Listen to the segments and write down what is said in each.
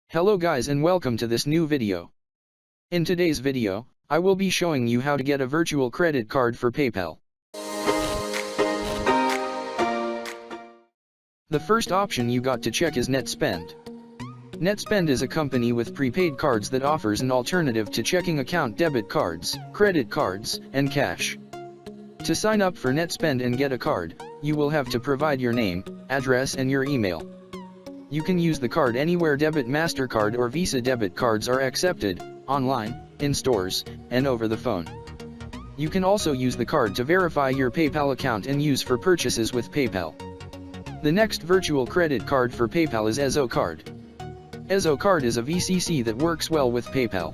Hello guys and welcome to this new video. In today's video, I will be showing you how to get a virtual credit card for PayPal. The first option you got to check is NetSpend. NetSpend is a company with prepaid cards that offers an alternative to checking account debit cards, credit cards, and cash. To sign up for NetSpend and get a card, you will have to provide your name, address and your email. You can use the card anywhere debit MasterCard or Visa debit cards are accepted, online, in stores, and over the phone. You can also use the card to verify your PayPal account and use for purchases with PayPal. The next virtual credit card for PayPal is EZO Card. EZO Card is a VCC that works well with PayPal.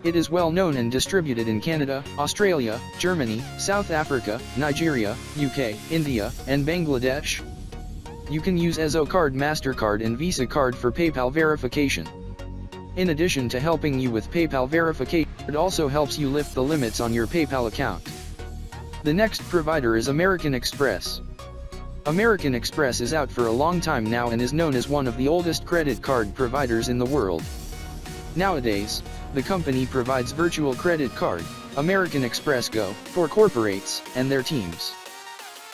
It is well known and distributed in Canada, Australia, Germany, South Africa, Nigeria, UK, India, and Bangladesh. You can use EZO Card MasterCard and Visa Card for PayPal verification. In addition to helping you with PayPal verification, it also helps you lift the limits on your PayPal account. The next provider is American Express. American Express is out for a long time now and is known as one of the oldest credit card providers in the world. Nowadays, the company provides virtual credit card, American Express Go, for corporates and their teams.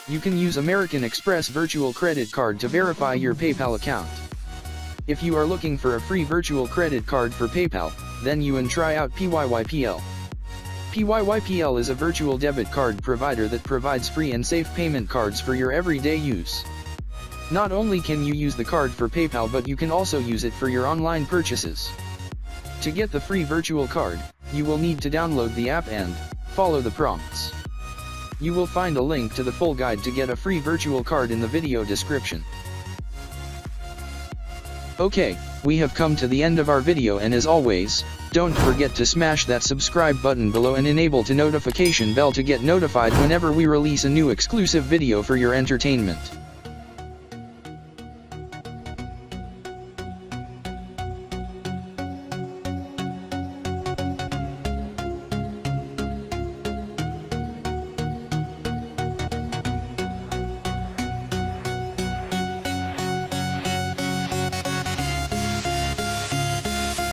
You can use American Express virtual credit card to verify your PayPal account. If you are looking for a free virtual credit card for PayPal, then you can try out PYYPL. PYYPL is a virtual debit card provider that provides free and safe payment cards for your everyday use. Not only can you use the card for PayPal, but you can also use it for your online purchases. To get the free virtual card, you will need to download the app and follow the prompts. You will find a link to the full guide to get a free virtual card in the video description. Okay, we have come to the end of our video, and as always, don't forget to smash that subscribe button below and enable the notification bell to get notified whenever we release a new exclusive video for your entertainment.